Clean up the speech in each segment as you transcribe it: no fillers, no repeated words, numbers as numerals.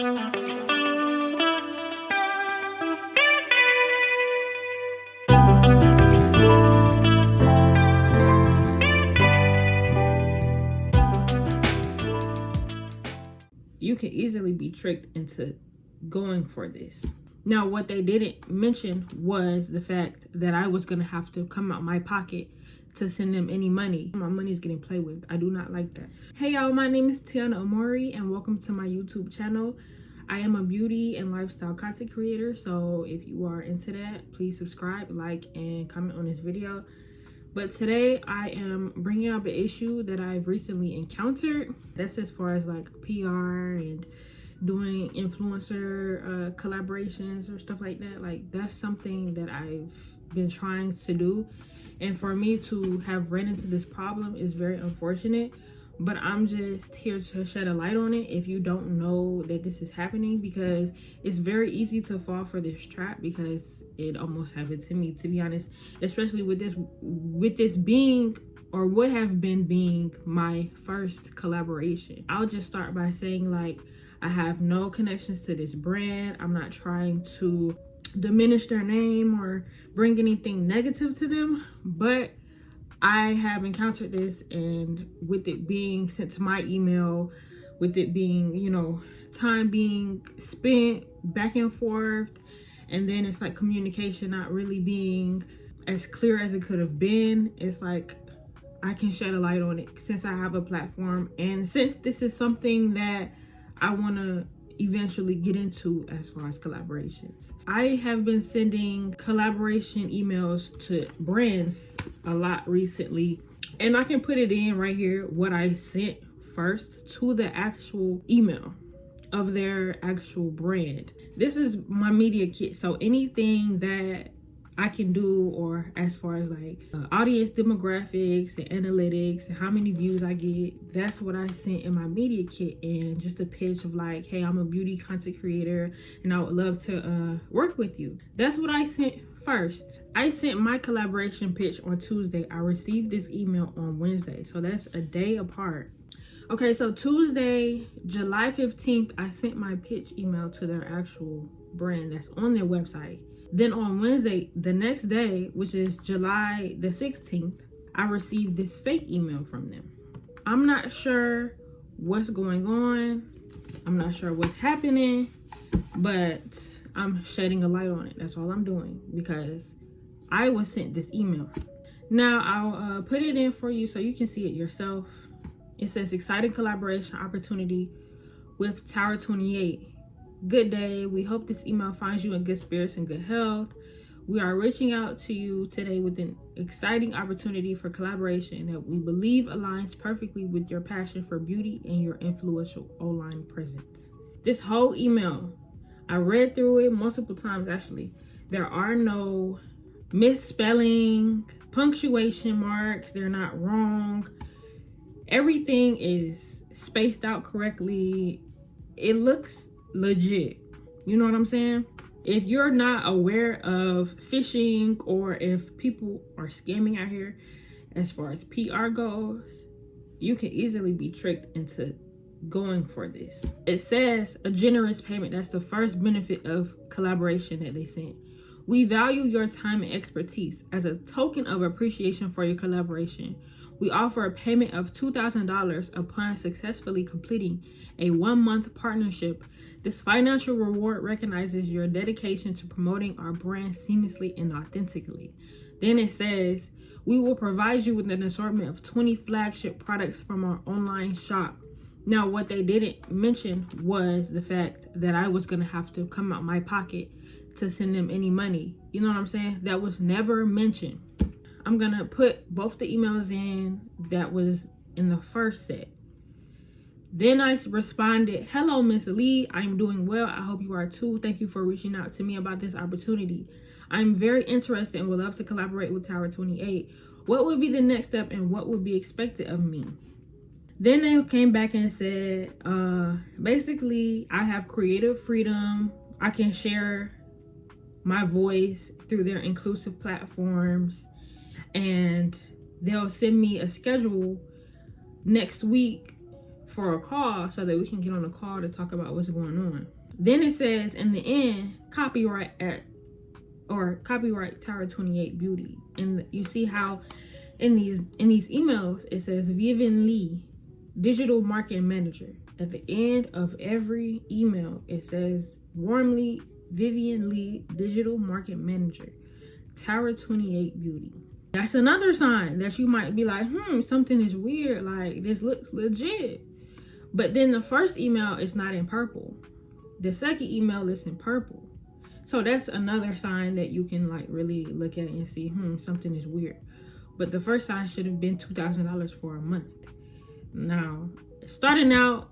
You can easily be tricked into going for this. Now, what they didn't mention was the fact that I was going to have to come out my pocket to send them any money. My money is getting played with. I do not like that. Hey y'all, my name is Sincerelyamauri and welcome to my YouTube channel. I am a beauty and lifestyle content creator, so if you are into that, please subscribe, like, and comment on this video. But today I am bringing up an issue that I've recently encountered. That's as far as like PR and doing influencer collaborations or stuff like that. Like, that's something that I've been trying to do. And for me to have ran into this problem is very unfortunate. But I'm just here to shed a light on it if you don't know that this is happening, because it's very easy to fall for this trap, because it almost happened to me, to be honest, especially with this being, or would have been my first collaboration. I'll just start by saying, like, I have no connections to this brand. I'm not trying to diminish their name or bring anything negative to them, but I have encountered this, and with it being sent to my email, with it being, you know, time being spent back and forth, and then it's like communication not really being as clear as it could have been. It's like I can shed a light on it since I have a platform, and since this is something that I want to eventually get into as far as collaborations. I have been sending collaboration emails to brands a lot recently, and I can put it in right here what I sent first to the actual email of their actual brand. This is my media kit, so anything that I can do, or as far as like audience demographics and analytics and how many views I get, that's what I sent in my media kit. And just a pitch of like, hey, I'm a beauty content creator and I would love to work with you. That's what I sent first. I sent my collaboration pitch on Tuesday. I received this email on Wednesday, so that's a day apart. Okay, so Tuesday, July 15th, I sent my pitch email to their actual brand that's on their website. Then on Wednesday, the next day, which is July the 16th, I received this fake email from them. I'm not sure what's going on. I'm not sure what's happening, but I'm shedding a light on it. That's all I'm doing, because I was sent this email. Now, I'll put it in for you so you can see it yourself. It says, exciting collaboration opportunity with Tower 28. Good day. We hope this email finds you in good spirits and good health. We are reaching out to you today with an exciting opportunity for collaboration that we believe aligns perfectly with your passion for beauty and your influential online presence. This whole email, I read through it multiple times actually. There are no misspelling, punctuation marks. They're not wrong. Everything is spaced out correctly. It looks legit. You know what I'm saying? If you're not aware of phishing, or if people are scamming out here as far as PR goes, you can easily be tricked into going for this. It says a generous payment. That's the first benefit of collaboration that they sent. We value your time and expertise. As a token of appreciation for your collaboration, we offer a payment of $2,000 upon successfully completing a 1-month partnership. This financial reward recognizes your dedication to promoting our brand seamlessly and authentically. Then it says, we will provide you with an assortment of 20 flagship products from our online shop. Now, what they didn't mention was the fact that I was going to have to come out my pocket to send them any money. You know what I'm saying? That was never mentioned. I'm going to put both the emails in that was in the first set. Then I responded, hello, Miss Lee. I'm doing well. I hope you are too. Thank you for reaching out to me about this opportunity. I'm very interested and would love to collaborate with Tower 28. What would be the next step and what would be expected of me? Then they came back and said, basically, I have creative freedom. I can share my voice through their inclusive platforms, and they'll send me a schedule next week for a call so that we can get on a call to talk about what's going on. Then it says in the end, copyright Tower 28 Beauty. And you see how in these emails it says Vivian Lee, digital marketing manager. At the end of every email it says warmly Vivian Lee, digital market manager, Tower 28 Beauty. That's another sign that you might be like, something is weird, like this looks legit. But then the first email is not in purple. The second email is in purple. So that's another sign that you can like really look at it and see, something is weird. But the first sign should have been $2,000 for a month. Now, starting out,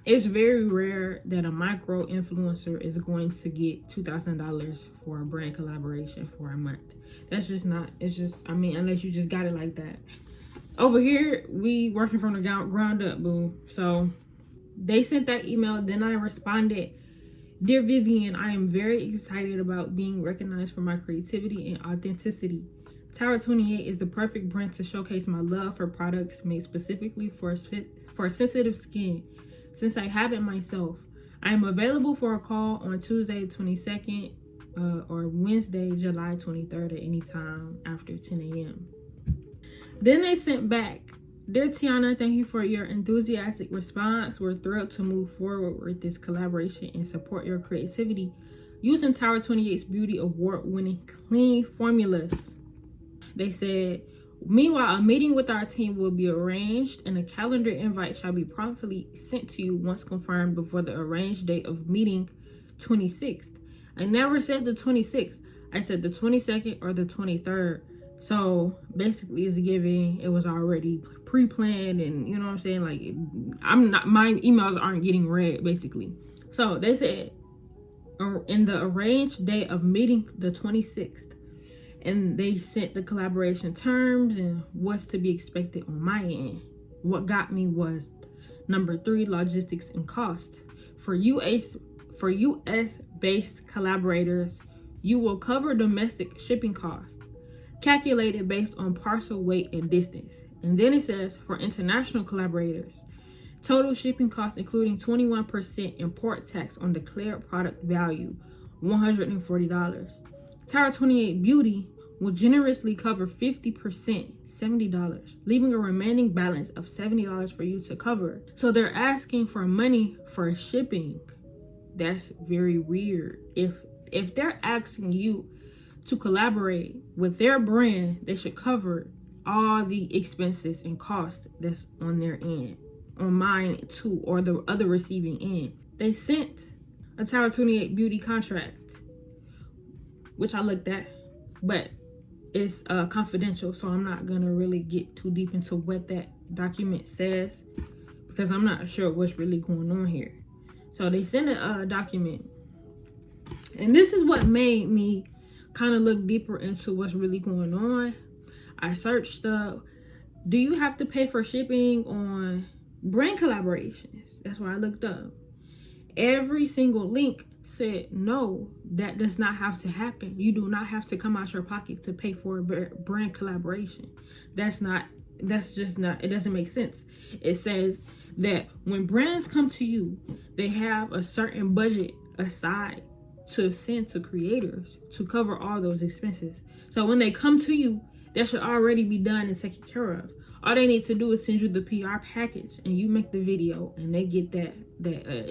it's very rare that a micro influencer is going to get $2,000 for a brand collaboration for a month. That's just not, unless you just got it like that. Over here, we working from the ground up, boo. So they sent that email, then I responded, Dear Vivian, I am very excited about being recognized for my creativity and authenticity. Tower 28 is the perfect brand to showcase my love for products made specifically for sensitive skin. Since I have it myself, I am available for a call on Tuesday 22nd or Wednesday July 23rd at any time after 10 a.m. Then they sent back, Dear Tiana, thank you for your enthusiastic response. We're thrilled to move forward with this collaboration and support your creativity using Tower 28's Beauty Award-winning clean formulas. They said, meanwhile, a meeting with our team will be arranged and a calendar invite shall be promptly sent to you once confirmed before the arranged date of meeting 26th. I never said the 26th. I said the 22nd or the 23rd. So basically it's giving, it was already pre-planned, and you know what I'm saying? Like, my emails aren't getting read basically. So they said in the arranged day of meeting the 26th. And they sent the collaboration terms and what's to be expected on my end. What got me was number 3, logistics and cost. For US-based collaborators, you will cover domestic shipping costs, calculated based on parcel weight and distance. And then it says for international collaborators, total shipping costs including 21% import tax on declared product value, $140. Tower 28 Beauty will generously cover 50%, $70, leaving a remaining balance of $70 for you to cover. So they're asking for money for shipping. That's very weird. If they're asking you to collaborate with their brand, they should cover all the expenses and costs that's on their end, on mine too, or the other receiving end. They sent a Tower 28 Beauty contract, which I looked at, but it's confidential, so I'm not gonna really get too deep into what that document says because I'm not sure what's really going on here. So they sent a document, and this is what made me kind of look deeper into what's really going on. I searched do you have to pay for shipping on brand collaborations? That's what I looked up. Every single link said no, that does not have to happen. You do not have to come out your pocket to pay for a brand collaboration. That's just not, it doesn't make sense. It says that when brands come to you, they have a certain budget aside to send to creators to cover all those expenses. So when they come to you, that should already be done and taken care of. All they need to do is send you the PR package and you make the video and they get that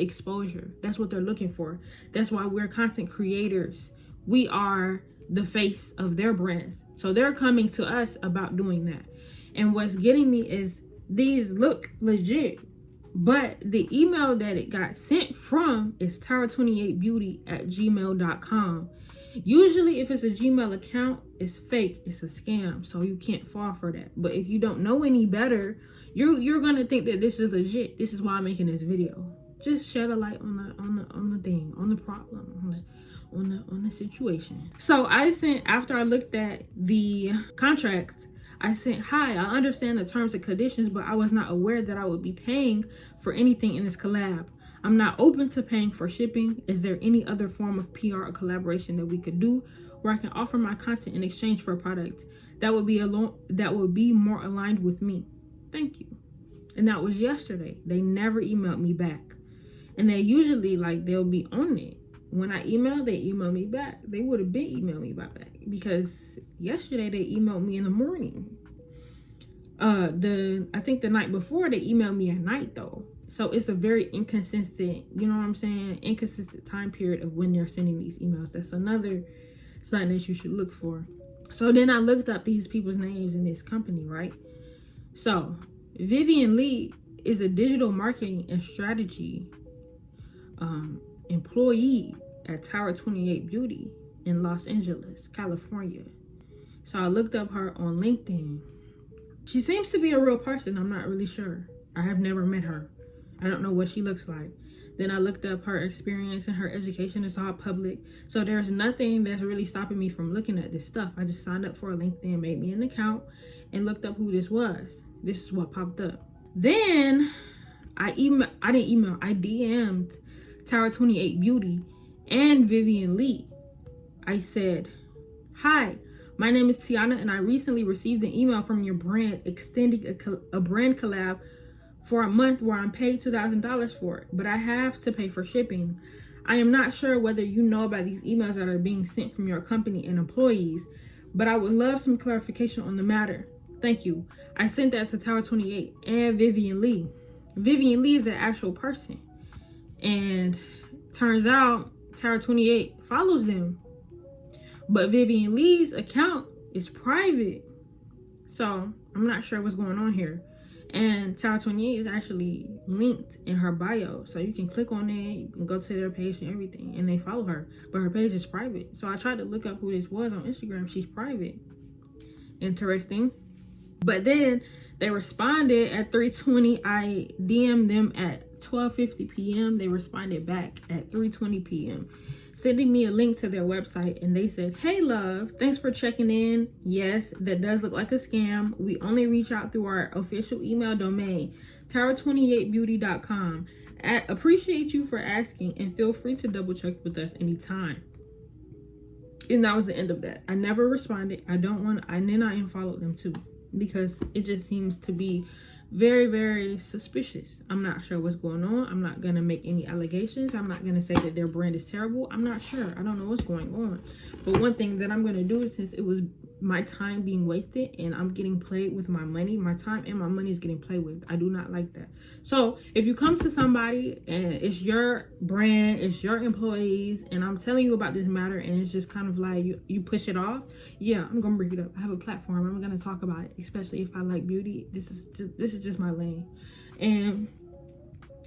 exposure. That's what they're looking for. That's why we're content creators. We are the face of their brands. So they're coming to us about doing that. And what's getting me is these look legit, but the email that it got sent from is tower28beauty@gmail.com. Usually if it's a Gmail account, it's fake, it's a scam, so you can't fall for that. But if you don't know any better, you're gonna think that this is legit. This is why I'm making this video. Just shed a light on the thing, on the problem, on the situation. So I sent, after I looked at the contract, I sent, hi, I understand the terms and conditions, but I was not aware that I would be paying for anything in this collab. I'm not open to paying for shipping. Is there any other form of PR or collaboration that we could do where I can offer my content in exchange for a product that would be more aligned with me? Thank you. And that was yesterday. They never emailed me back. And they usually, like, they'll be on it. When I email, they email me back. They would have been emailing me back because yesterday they emailed me in the morning. I think the night before they emailed me at night though. So it's a very inconsistent, you know what I'm saying? Inconsistent time period of when they're sending these emails. That's another sign that you should look for. So then I looked up these people's names in this company, right? So Vivian Lee is a digital marketing and strategy employee at Tower 28 Beauty in Los Angeles, California. So I looked up her on LinkedIn. She seems to be a real person. I'm not really sure. I have never met her. I don't know what she looks like. Then I looked up her experience and her education. It's all public. So there's nothing that's really stopping me from looking at this stuff. I just signed up for a LinkedIn, made me an account, and looked up who this was. This is what popped up. Then I DM'd Tower 28 Beauty and Vivian Lee. I said, "Hi, my name is Tiana, and I recently received an email from your brand extending a brand collab for a month where I'm paid $2,000 for it, but I have to pay for shipping. I am not sure whether you know about these emails that are being sent from your company and employees, but I would love some clarification on the matter. Thank you." I sent that to Tower 28 and Vivian Lee. Vivian Lee is an actual person, and turns out Tower 28 follows them, but Vivian Lee's account is private. So I'm not sure what's going on here. And Tower 28 is actually linked in her bio. So you can click on it, you can go to their page and everything, and they follow her. But her page is private. So I tried to look up who this was on Instagram. She's private. Interesting. But then they responded at 3:20. I DM'd them at 12:50 p.m. They responded back at 3:20 p.m. sending me a link to their website, and they said, "Hey love, thanks for checking in. Yes, that does look like a scam. We only reach out through our official email domain, tower28beauty.com. Appreciate you for asking, and feel free to double check with us anytime." And that was the end of that. I never responded. And then I unfollowed them too, because it just seems to be very, very suspicious. I'm not sure what's going on. I'm not going to make any allegations. I'm not going to say that their brand is terrible. I'm not sure. I don't know what's going on. But one thing that I'm going to do is, since it was my time being wasted and I'm getting played with my money, my time and my money is getting played with. I do not like that. So if you come to somebody and it's your brand, it's your employees, and I'm telling you about this matter, and it's just kind of like you push it off, yeah, I'm gonna bring it up. I have a platform. I'm gonna talk about it, especially if I like beauty. This is just my lane. And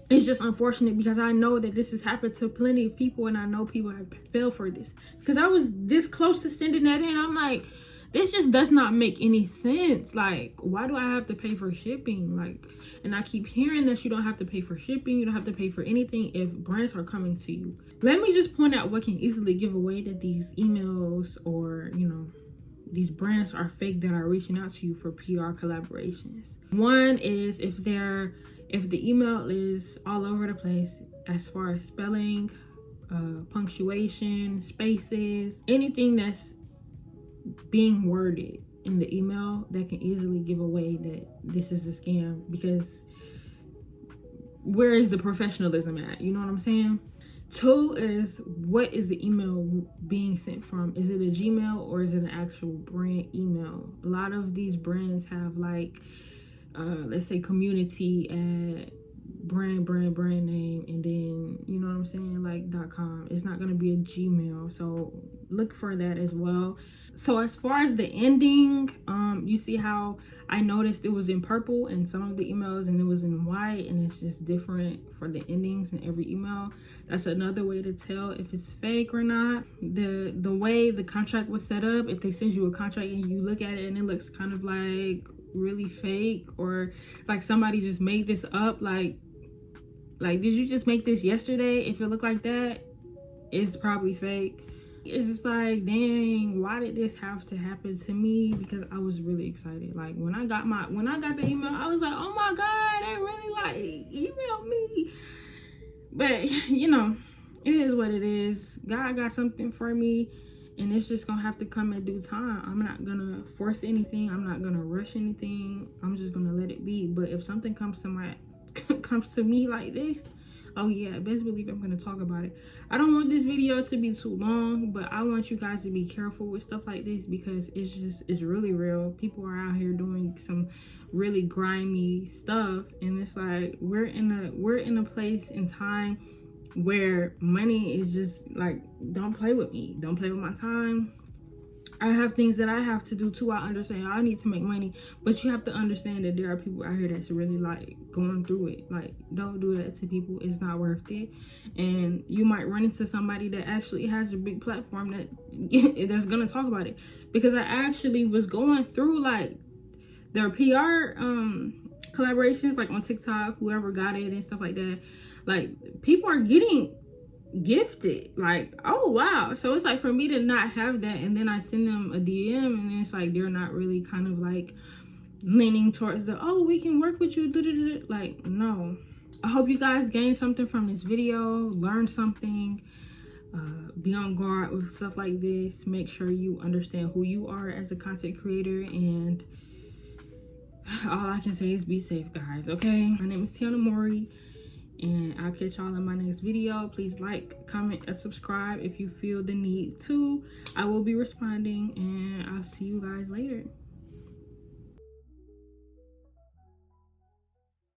it's just unfortunate because I know that this has happened to plenty of people, and I know people have failed for this, because I was this close to sending that in. I'm like, this just does not make any sense. Like, why do I have to pay for shipping? Like, and I keep hearing that you don't have to pay for shipping. You don't have to pay for anything if brands are coming to you. Let me just point out what can easily give away that these emails or, these brands are fake that are reaching out to you for PR collaborations. One is if the email is all over the place as far as spelling, punctuation, spaces, anything that's being worded in the email that can easily give away that this is a scam, because where is the professionalism at? You know what I'm saying? Two is, what is the email being sent from? Is it a Gmail or is it an actual brand email? A lot of these brands have like, let's say community at brand name, and then, you know what I'm saying, like .com. It's not going to be a Gmail, so look for that as well. So as far as the ending, you see how I noticed it was in purple in some of the emails and it was in white, and it's just different for the endings in every email. That's another way to tell if it's fake or not. The way the contract was set up, if they send you a contract and you look at it and it looks kind of like really fake, or like somebody just made this up, like did you just make this yesterday? If it looked like that, it's probably fake. It's just like, dang, why did this have to happen to me? Because I was really excited. Like when I got the email, I was like, oh my God, they really like emailed me. But it is what it is. God got something for me, and it's just gonna have to come in due time. I'm not gonna force anything. I'm not gonna rush anything. I'm just gonna let it be. But if something comes to me like this, oh yeah, best believe I'm gonna talk about it. I don't want this video to be too long, but I want you guys to be careful with stuff like this, because it's really real. People are out here doing some really grimy stuff, and it's like we're in a place in time where money is just like, don't play with me, don't play with my time. I have things that I have to do too. I understand I need to make money, but you have to understand that there are people out here that's really like going through it. Like, don't do that to people. It's not worth it. And you might run into somebody that actually has a big platform that's gonna talk about it. Because I actually was going through like their PR collaborations, like on TikTok, whoever got it and stuff like that. Like, people are getting gifted, like, oh wow. So it's like, for me to not have that, and then I send them a DM, and then it's like they're not really kind of like leaning towards the, oh, we can work with you, like, no. I hope you guys gained something from this video, learn something. Be on guard with stuff like this. Make sure you understand who you are as a content creator, and all I can say is be safe, guys. Okay, my name is Sincerelyamauri, and I'll catch y'all in my next video. Please like, comment, and subscribe if you feel the need to. I will be responding, and I'll see you guys later.